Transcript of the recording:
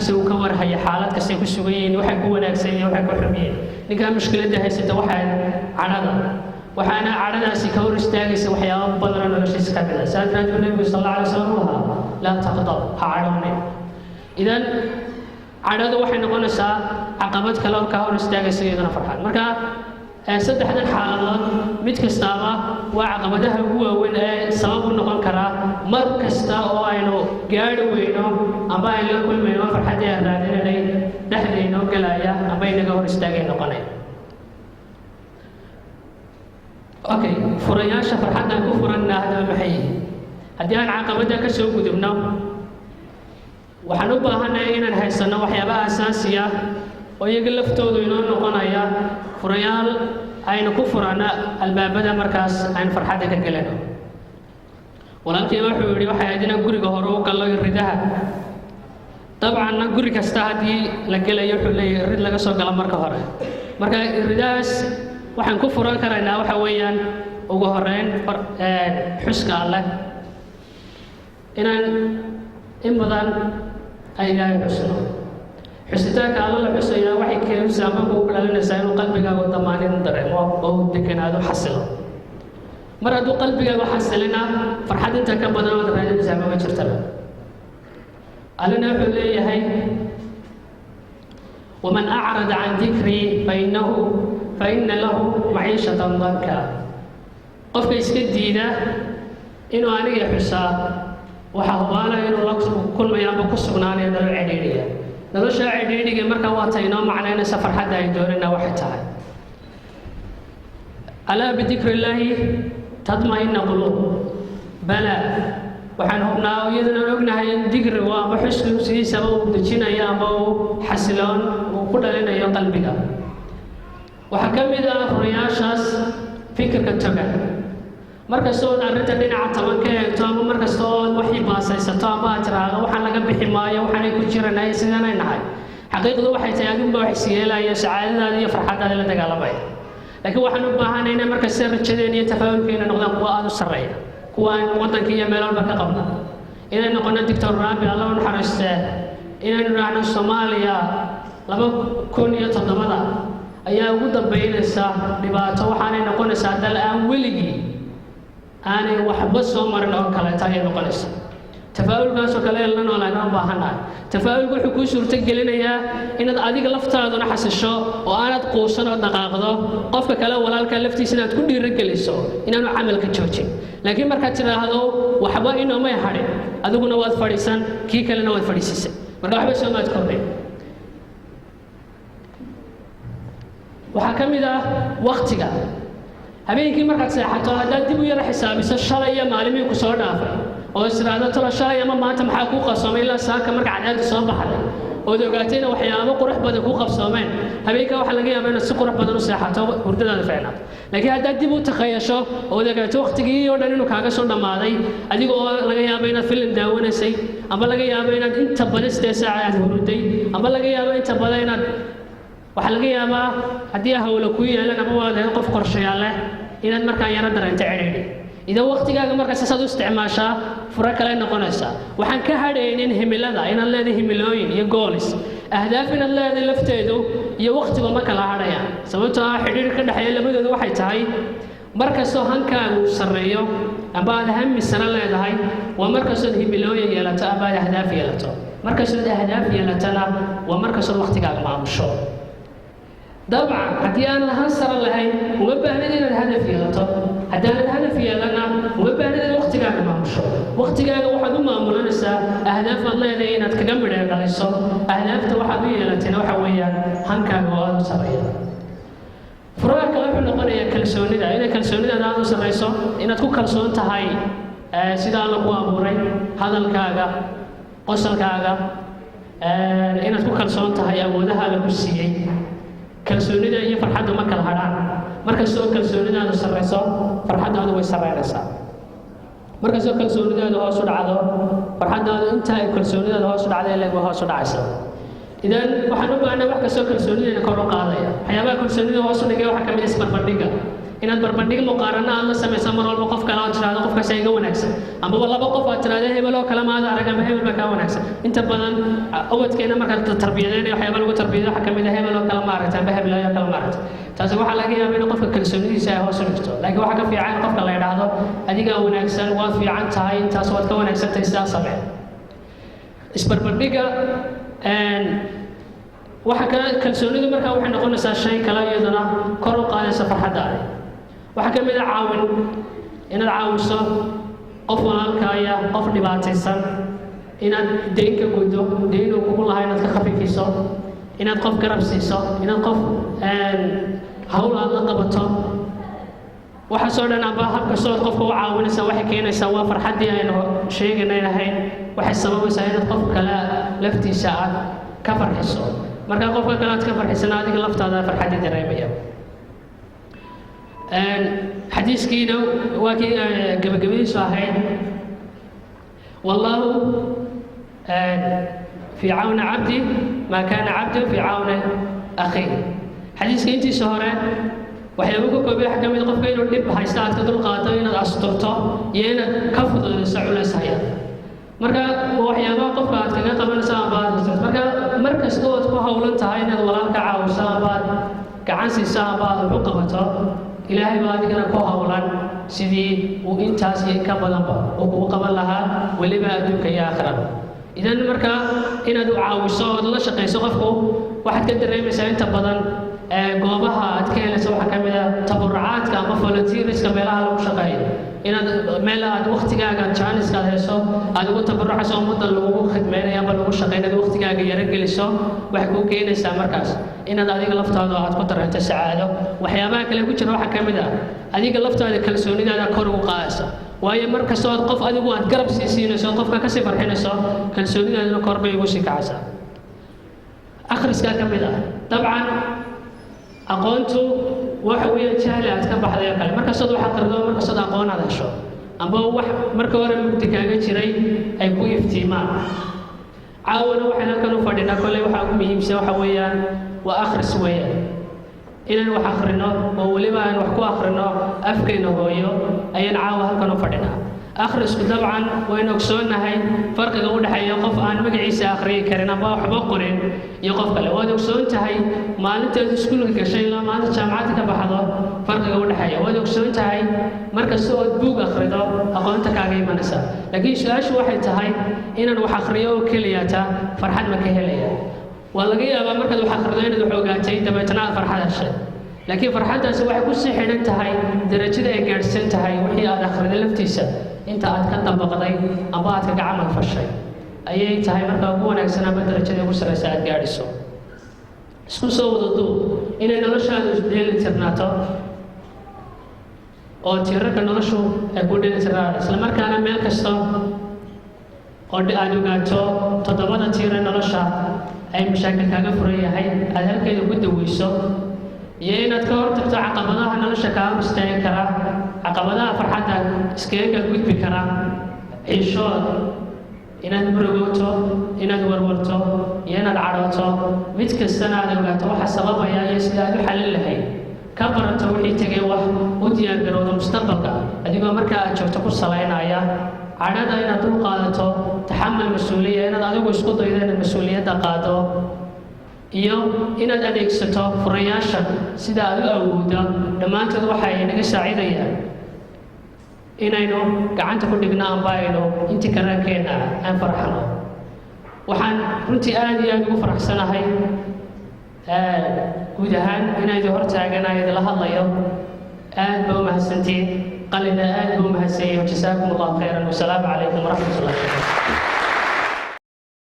xaaskiisa uu ka warhayo xaalad kastay ku sugan yihiin waxay ku wanaagsan yihiin waxay ku xun yihiin ninkaa mushkiladda haysata waxaa cadhada waxaana cadhadaasi ka hor istaagaysa waxyaabo badan oo noloshiisa ka mid ah saa daraadeed nebigu sal alla alay wasalam uu lahaa laa taqdab ha cadhoonin idan cadhadu waxay noqonaysaa caqabad kale oo ka hor istaagaysa iyadana farxad marka saddexdan xaaladood mid kastaaba waa caqabadaha ugu waaweyn ee sabab u noqon kara mar kasta oo aynu gaadhi weyno amba aynu la kulmayno farxaddii aan raadinanay dhexdaynoo gelaya amba inaga hor istaagay noqonay okay furayaasha farxaddan ku furanna hadaba maxay yihiin haddii aan caqabadda ka soo gudubno waxaan u baahannahay inaan haysanno waxyaabaha asaasiya oo iyaga laftoodu inoo noqonaya furayaal aynu ku furanno albaabada markaas aynu farxadda ka gelano walaalkii wuxuu yidhi waxay ahayd inaan guriga hore u gallo ridaha dabcanna guri kasta haddii la gelayo wuxuu leeyahay rid laga soo galo marka hore marka ridahaas waxaan ku furan karaynaa waxa weeyaan ugu horeyn xuska alleh inaan in badan ay ilaahay xusno xusitaanka alla la xusayaa waxay keenaysaa ama ku dhalinaysaa inuu qalbigaagu damaanin dareemo oo uu deganaado xasilo mar hadduu qalbigaagu xasilina farxad inta ka badan ood raadinaysaa mama jirtaba allina wuxuu leeyahay waman acrada can dikrii faina lahu maciishatan danka qofka iska diida inuu aniga xusaa waxaa hubaana inuu la kulmayo amba ku sugnaanayo nolol cidhiidhiya nolosha cidhiidhiga markaa waa ta inoo macnaynaysa farxadda ay doonayna waxay tahay alaa bidikri illaahi tadma'inna quluub bala waxaan hubnaa iyadana ognahay in dikrigu amba xusku sidiisaba uu dejinayo amba uu xasiloon uu ku dhalinayo qalbiga waxaa ka mid ah furayaashaas fikirka togan markasta ood arrinta dhinaca taban ka eegto ama markasta ood waxii baasaysato ama aad tiraahdo waxaan laga bixi maayo waxaanay ku jiranay sidanay nahay xaqiiqdu waxay tahay adunba wax isyeelaya sacaadadaada iyo farxaddaada la dagaalamaya laakiin waxaan u baahanay inay markasta rajadeen iyo tafaawulkeena noqdaan kuwa aada u sarreeya kuwa aan waddanka iyo meel walba ka qabna inay noqono doctor raabi alla u naxariistee inaynu raacno soomaaliya 2007 ayaa ugu dambaynaysa dhibaato waxaanay noqonaysaa dal aan weligii aanay waxba soo marin oo kaleeta ayay noqonaysa tafaa'ulkaasoo kale la noolaan u baahannahay tafaa'ulku wuxuu kuu suurto gelinayaa inaad adiga laftaaduna xasisho oo aanad quusan oo dhaqaaqdo qofka kale walaalka laftiisa inaad ku dhiirigeliso inaanu camalka joojin laakiin markaad tidhaahdo waxba inoomay hadhin adiguna waad fadhiisan kii kalena waad fadhiisisay marka waxba soo maad kordhay waxaa ka mid ah waqtiga habeenkii markaad seexato haddaad dib u yara xisaabiso shalay iyo maalimihii ku soo dhaafay oo istiraahdo talo shalay ama maanta maxaa kuu qabsoomay ilaa saaka marka cadaalada soo baxday ood ogaatayna waxyaabo qurux badan kuu qabsoomeen habeenkaa waxaa laga yaabaa inaad si qurux badan u seexato hurdadaada fiicnaato laakiin haddaad dib u takayasho ood ogaato waqtigii oo dhan inuu kaaga soo dhammaaday adiga oo laga yaabo inaad filim daawanaysay ama laga yaabo inaad inta badan 8 saac aad huruday ama laga yaabo inta badan inaad waxaa laga yaabaa haddii hawlo ku yeelan ama waad ahayd qof qorshayaal leh inaad markaa yaro dareento cidhiidhi idan waqtigaaga markaas saad u isticmaashaa furo kale noqonaysaa waxaan ka hadhaynin himilada inaad leedahay himilooyin iyo goolis ahdaaf inaad leedahay lafteedu iyo waqtigu ma kala hadhayaan sababtoo ah xidhiidh ka dhexeeya labadoodu waxay tahay markastoo hankaagu sarreeyo amba aad hami sare leedahay waa markastood himilooyin yeelato amba aad ahdaaf yeelato markastood ahdaaf yeelatana waa markastood waqtigaaga maamusho dabcan haddii aan lahan sare lahayn uma baahnid inaad hadaf yeelato haddaanad hadaf yeelana uma baahnid inaad waqtigaaga maamusho waqtigaaga waxaad u maamulanaysaa ahdaaf aad leedahay inaad kaga midheen dhaliso ahdaafta waxaad u yeelatayna waxa weeyaan hankaaga oo aada u sarreeya furaha kale wuxuu noqonayaa kalsoonida inay kalsoonidaada aada u sarreyso inaad ku kalsoon tahay sidaa lagu abuuray hadalkaaga qosalkaaga inaad ku kalsoon tahay awoodaha lagu siiyey kalsoonida iyo farxaddu ma kala hadhaan markastoo kalsoonidaadu sarreyso farxaddaadu way sarreynaysaa markastoo kalsoonidaadu hoos u dhacdo farxaddaadu inta ay kalsoonidaadu hoos u dhacday leeg hoos u dhacaysa idan waxaan u baahnay wax kastoo kalsoonideena kor u qaadaya waxyaabaha kalsoonida hoos u dhigay waxaa ka mid ah isbarbardhigga inaad barbardhig muqaarana aad la samayso mar walba qof kale oo tiraahdo qofkaas iga wanaagsan ama laba qof aad tiraahdo hebel oo kale ma aad arag ama hebel baa ka wanaagsan inta badan ubadkeena marka tarbiyadeen waxyaabo lagu tarbiyado waxa kamid ah hebel oo kale ma aragtaan ama hebel oo kale ma aragtaan taasi waxa laga yaabaa in qofka kalsoonidiisa ay hoos u dhigto laakiin waxa ka fiican qofka la yiraahdo adiga wanaagsan waad fiican tahay intaas waad ka wanaagsan tahay sidaas samee isbarbardhiga waxa kale kalsoonidu marka waxay noqonaysaa shay kale iyadana kor u qaadaysa farxaddaada waxa ka mid ah caawin inaad caawiso qof walaalkaaya qof dhibaataysan inaad deyn ka guddo deyn uu kugu lahaa inaad ka khafiifiso inaad qof garab siiso inaad qof hawl aad la qabato waxaasoo dhan amba habkastoo qofka u caawinaysa waxay keenaysaa waa farxaddii aynu sheeganay lahayn waxay sababaysaa inaad qof kale laftiisa aad ka farxiso marka qofka kale aad ka farxisana adiga laftaada farxaddii dareemaya xadiiskiina waa kii gabagabadiisu ahayd wallahu fi cawni cabdi maa kaana cabdu fi cawni akhiih xadiiska intiisa hore waxyaaba ku koobay waxa ka mid qofka inuu dhib haysta aad ka dulqaato inaad asturto iyo inaad ka fududayso culays haya marka waxyaabaha qofka aad kaga qabanaysa amba marka markasta ood ku hawlan tahay inaad walaalka caawiso amba aad gacan siiso amba aad u qabato ilaahay baa adigana ku hawlan sidii uu intaas iyo ka badanba uu kugu qaban lahaa weliba adduunka iyo aakhirada idan marka inaad u caawiso ood la shaqayso qofku waxaad ka dareemaysaa inta badan goobaha aad ka helayso waxaa ka mid ah tabarucaadka ama volunteerska meelaha lagu shaqeeyo inaad meel aad waqtigaaga jaaniska aad hayso aad ugu tabarucayso ummadda lagu khidmeynayo ama lagu shaqeynayo waqtigaaga yara geliso waxay kuu keenaysaa markaas inaad adiga laftaada aad ku dareento sacaado waxyaabaha kale ku jira waxaa ka mid ah adiga laftaada kalsoonidaada kor ugu qaadaysa waayo mar kastoo aad qof adigu aad garab siinayso qofka kasii farxinayso kalsoonidaadana kor bay ugu sii kacaysaa akhriskaa ka mid ah dabcan aqoontu waxa weeye jahli aad ka baxday oo kale markastood wax aqrido markastood aqoon aad hesho amba wax marka hore mugdi kaaga jiray ay ku iftiimaan caawana waxaan halkan u fadhinaa kolley waxa ugu muhiimsan waxa weeyaan waa akhris weeyaan inaan wax akhrino oo weliba aan wax ku akhrino afkayna hooyo ayaan caawa halkan u fadhinaa akhrisku dabcan waynu ogsoonahay farqiga u dhexeeya qof aan magaciisa akhriyi karin amba waxba qorin iyo qof kale waad ogsoon tahay maalinteed iskuulka gashay ilaa maalinta jaamacadda ka baxdo farqiga u dhexeeya waad ogsoon tahay markasta ood buug akhrido aqoonta kaaga imanaysa laakiin su-aashu waxay tahay inaan wax akhriyo oo keliyata farxad ma ka helaya waa laga yaabaa markaad wax akhrido inaad wax ogaatay dabeetana aad farxad heshay laakiin farxaddaasi waxay ku sii xidhan tahay darajada ay gaadhsan tahay wixii aad akhriday laftiisa inta aad ka dabaqday amba aad kaga camal fashay ayay tahay marka ugu wanaagsan ama darajada ugu sarraysa aad gaadhiso isku soo wada duub inay noloshaadu dheeli tirnaato oo tiirarka noloshu ay ku dheeli tirnaato isla markaana meel kasta oo aad ogaato toddobada tiire nolosha ay mashaakil kaaga furan yahay aad halkeeda ku daweyso iyo inaad ka hortagto caqabadaha nolosha kaa hor istaagi kara caqabadaha farxadda iskaga gudbi kara ciishood inaad murugooto inaad warwarto iyo inaad cadhooto mid kastana aad ogaato waxa sababaya iyo sida aad u xallin lahayd ka barato wixii tegay wax u diyaargarowda mustaqbalka adigoo markaa aad joogto ku salaynaya cadhada inaad dul qaadato taxamal mas-uuliya inaad adigu isku daydo inaad mas-uuliyadda qaado iyo inaad adeegsato furayaasha sida aad u awooddo dhammaantood waxa ay naga saacidayaan inaynu gacanta ku dhigno amba aynu intii karaankeenna aan farxano waxaan runtii aad iyo aad ugu faraxsanahay guud ahaan inaydu hortaaganayo idila hadlayo aad ba u mahadsantiin qalina aad ba u mahadsanyahay jasaakum allahu khayran wasalaamu calaykum waraxmat ullahi